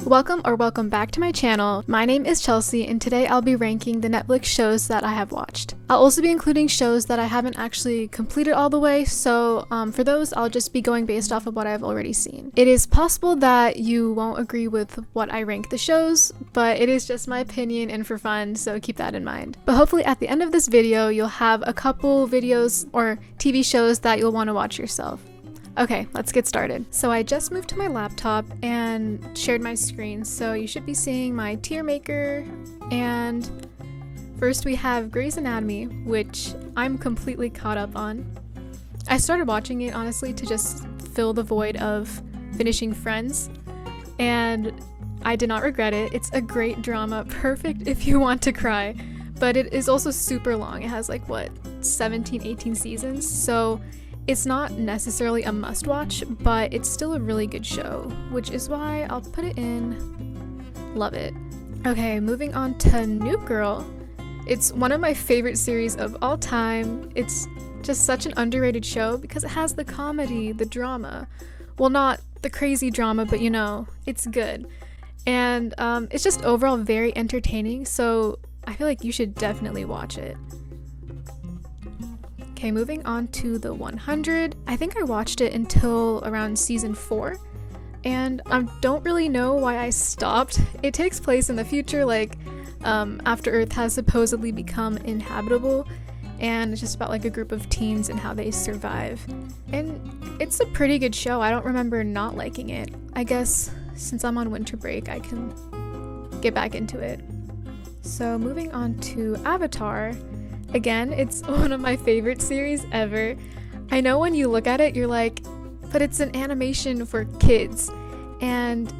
Welcome back to my channel. My name is Chelsea and today I'll be ranking the Netflix shows that I have watched. I'll also be including shows that I haven't actually completed all the way, so for those I'll just be going based off of what I've already seen. It is possible that you won't agree with what I rank the shows, but it is just my opinion and for fun, so keep that in mind. But hopefully at the end of this video you'll have a couple videos or TV shows that you'll want to watch yourself. Okay, let's get started. So I just moved to my laptop and shared my screen, so you should be seeing my tier maker. And first we have Grey's Anatomy, which I'm completely caught up on. I started watching it honestly to just fill the void of finishing Friends, and I did not regret it. It's a great drama, perfect if you want to cry, but it is also super long. It has like 17-18 seasons, so it's not necessarily a must-watch, but it's still a really good show, which is why I'll put it in. Love it. Okay, moving on to New Girl. It's one of my favorite series of all time. It's just such an underrated show because it has the comedy, the drama. Well, not the crazy drama, but you know, it's good. And it's just overall very entertaining, so I feel like you should definitely watch it. Okay, moving on to The 100. I think I watched it until around season 4, and I don't really know why I stopped. It takes place in the future, after Earth has supposedly become inhabitable, and it's just about a group of teens and how they survive. And it's a pretty good show. I don't remember not liking it. I guess since I'm on winter break, I can get back into it. So moving on to Avatar. Again, it's one of my favorite series ever. I know when you look at it, you're like, but it's an animation for kids. And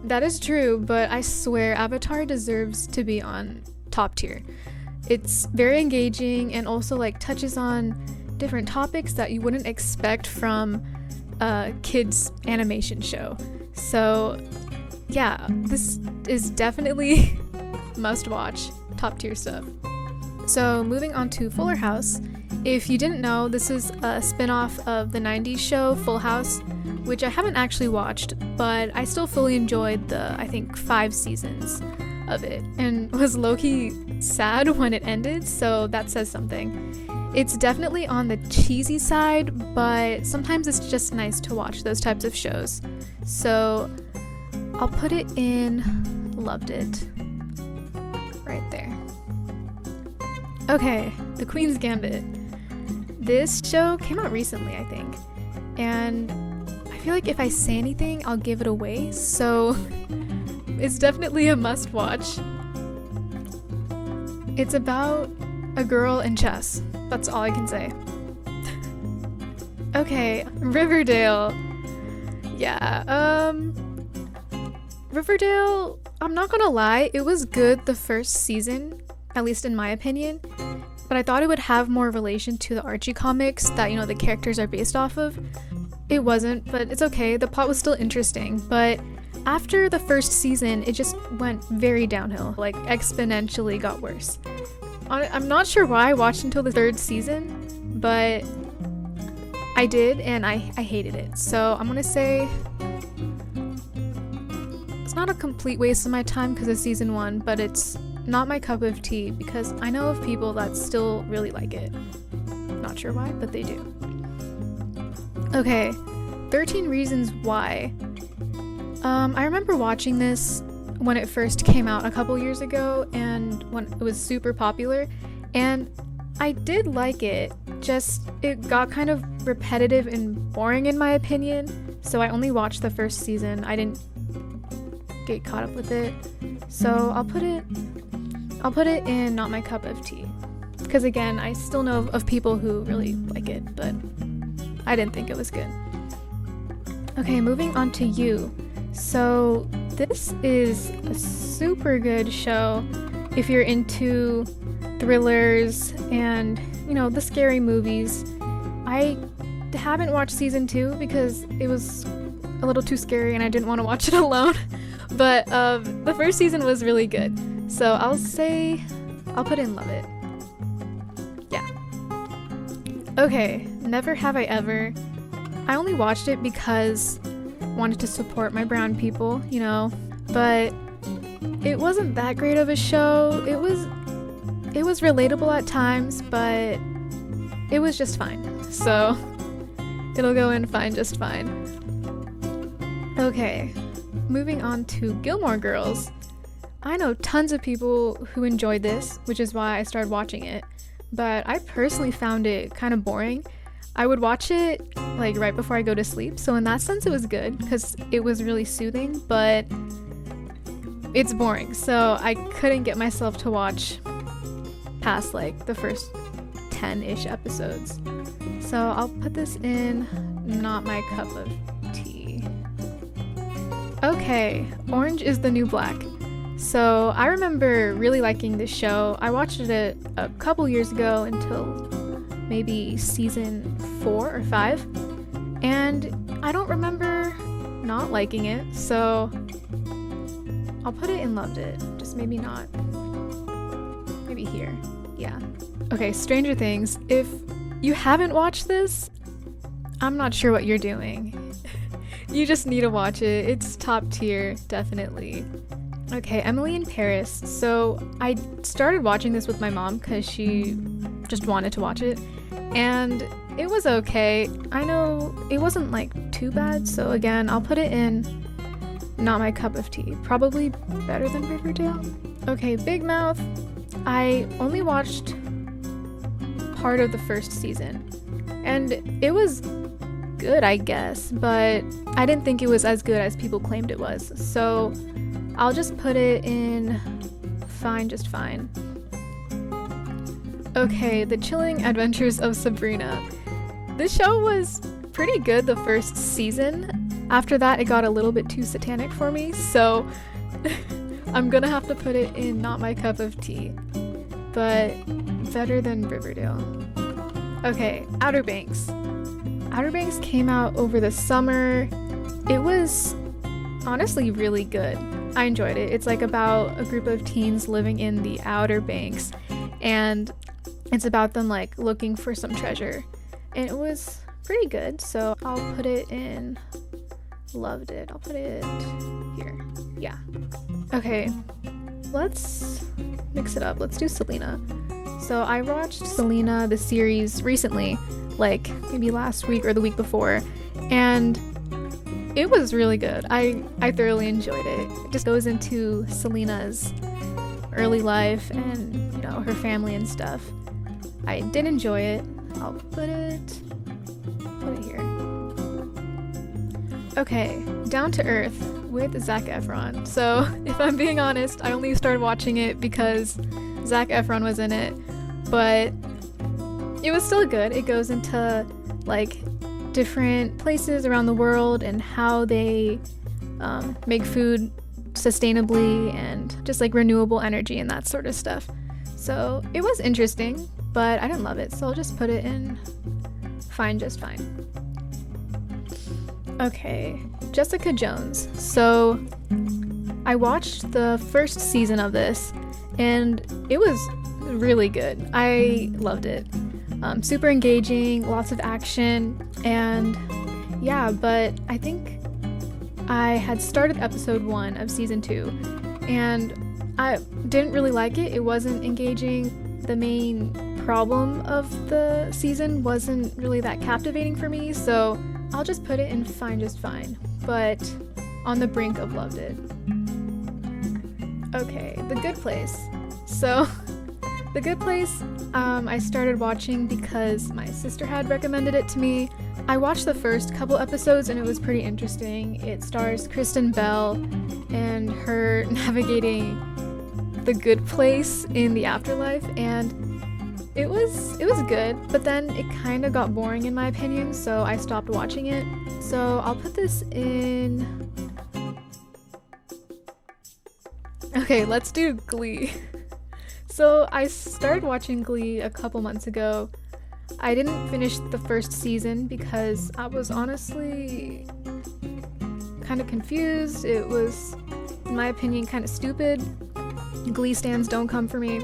that is true, but I swear Avatar deserves to be on top tier. It's very engaging and also touches on different topics that you wouldn't expect from a kids animation show. So yeah, this is definitely must watch, top tier stuff. So moving on to Fuller House. If you didn't know, this is a spin-off of the 90s show Full House, which I haven't actually watched, but I still fully enjoyed the, I think, 5 seasons of it, and was low-key sad when it ended, so that says something. It's definitely on the cheesy side, but sometimes it's just nice to watch those types of shows. So I'll put it in loved it. Right there. Okay, The Queens Gambit. This show came out recently, I think, and I feel like if I say anything, I'll give it away, so it's definitely a must-watch. It's about a girl in chess. That's all I can say. Okay, Riverdale. Yeah, Riverdale, I'm not gonna lie, it was good the first season, at least in my opinion, but I thought it would have more relation to the Archie comics that, the characters are based off of. It wasn't, but it's okay, the plot was still interesting, but after the first season, it just went very downhill, exponentially got worse. I'm not sure why I watched until the 3rd season, but I did, and I hated it, so I'm gonna say it's not a complete waste of my time because of season 1, but it's not my cup of tea because I know of people that still really like it. Not sure why, but they do. Okay, 13 Reasons Why. I remember watching this when it first came out a couple years ago and when it was super popular, and I did like it, just it got kind of repetitive and boring in my opinion, so I only watched the first season. I didn't get caught up with it, so I'll put it in not my cup of tea, because again, I still know of people who really like it, but I didn't think it was good. Okay, moving on to You. So this is a super good show if you're into thrillers and the scary movies. I haven't watched season 2 because it was a little too scary and I didn't want to watch it alone, but the first season was really good. So I'll put in love it. Yeah. Okay, Never Have I Ever. I only watched it because I wanted to support my brown people, but it wasn't that great of a show. It was relatable at times, but it was just fine. So it'll go in fine, just fine. Okay, moving on to Gilmore Girls. I know tons of people who enjoyed this, which is why I started watching it, but I personally found it kind of boring. I would watch it like right before I go to sleep, so in that sense it was good because it was really soothing, but it's boring, so I couldn't get myself to watch past like the first 10-ish episodes. So I'll put this in not my cup of tea. Okay, Orange is the New Black. So I remember really liking this show. I watched it a couple years ago until maybe season 4 or 5, and I don't remember not liking it, so I'll put it in loved it, just maybe not, maybe here, yeah. Okay, Stranger Things. If you haven't watched this, I'm not sure what you're doing. You just need to watch it. It's top tier, definitely. Okay, Emily in Paris. So I started watching this with my mom because she just wanted to watch it, and it was okay. I know it wasn't like too bad, so again, I'll put it in not my cup of tea. Probably better than Riverdale. Okay, Big Mouth. I only watched part of the first season, and it was good, I guess, but I didn't think it was as good as people claimed it was, so I'll just put it in fine, just fine. Okay, The Chilling Adventures of Sabrina. This show was pretty good the first season. After that, it got a little bit too satanic for me, so I'm gonna have to put it in not my cup of tea, but better than Riverdale. Okay, Outer Banks. Outer Banks came out over the summer. It was honestly really good. I enjoyed it. It's like about a group of teens living in the Outer Banks, and it's about them like looking for some treasure, and it was pretty good, so I'll put it in loved it. I'll put it here. Yeah. Okay, let's mix it up. Let's do Selena. So I watched Selena, the series, recently, like maybe last week or the week before, and it was really good. I thoroughly enjoyed it. It just goes into Selena's early life and, you know, her family and stuff. I did enjoy it. I'll put it here. Okay, Down to Earth with Zac Efron. So if I'm being honest, I only started watching it because Zac Efron was in it, but it was still good. It goes into like different places around the world and how they make food sustainably and just like renewable energy and that sort of stuff. So it was interesting, but I didn't love it, so I'll just put it in fine, just fine. Okay, Jessica Jones. So I watched the first season of this, and it was really good. I loved it. Super engaging, lots of action, and yeah, but I think I had started episode 1 of season 2, and I didn't really like it. It wasn't engaging. The main problem of the season wasn't really that captivating for me, so I'll just put it in fine, just fine, but on the brink of loved it. Okay, The Good Place. So The Good Place, I started watching because my sister had recommended it to me. I watched the first couple episodes and it was pretty interesting. It stars Kristen Bell and her navigating the good place in the afterlife, and it was good, but then it kind of got boring in my opinion, so I stopped watching it. So I'll put this in... Okay, let's do Glee. So I started watching Glee a couple months ago. I didn't finish the first season because I was honestly kind of confused. It was, in my opinion, kind of stupid. Glee stans don't come for me,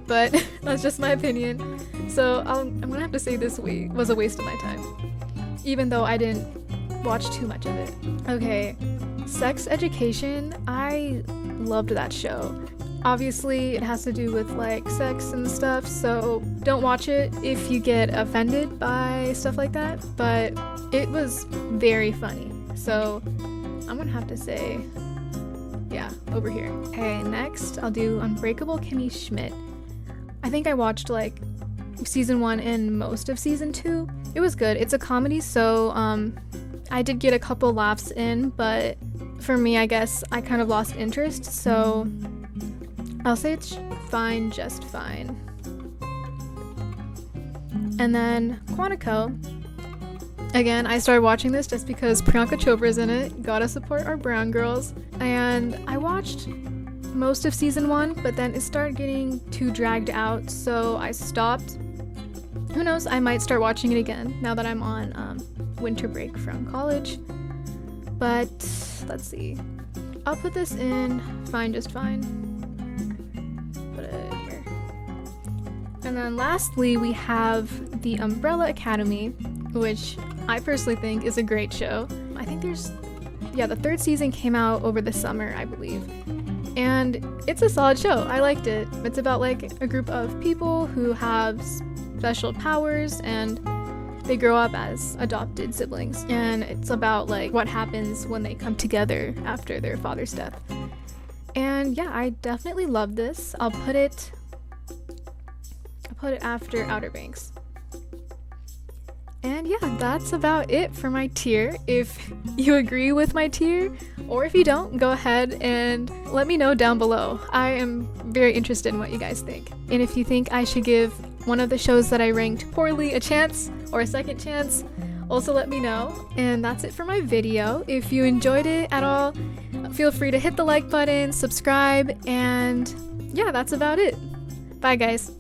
but that's just my opinion. So I'm gonna have to say this was a waste of my time. Even though I didn't watch too much of it. Okay, Sex Education. I loved that show. Obviously, it has to do with like sex and stuff, so don't watch it if you get offended by stuff like that, but it was very funny. So I'm gonna have to say, yeah, over here. Okay, next I'll do Unbreakable Kimmy Schmidt. I think I watched like season 1 and most of season 2. It was good. It's a comedy, so I did get a couple laughs in, but for me, I guess I kind of lost interest, so I'll say it's fine, just fine. And then Quantico. Again, I started watching this just because Priyanka Chopra's in it. Gotta support our brown girls. And I watched most of season 1, but then it started getting too dragged out, so I stopped. Who knows, I might start watching it again now that I'm on winter break from college. But let's see. I'll put this in fine, just fine. And then lastly, we have The Umbrella Academy, which I personally think is a great show. I think the 3rd season came out over the summer, I believe. And it's a solid show. I liked it. It's about like a group of people who have special powers and they grow up as adopted siblings. And it's about like what happens when they come together after their father's death. And yeah, I definitely love this. I'll put it after Outer Banks. And yeah, that's about it for my tier. If you agree with my tier, or if you don't, go ahead and let me know down below. I am very interested in what you guys think. And if you think I should give one of the shows that I ranked poorly a chance, or a second chance, also let me know. And that's it for my video. If you enjoyed it at all, feel free to hit the like button, subscribe, and yeah, that's about it. Bye guys.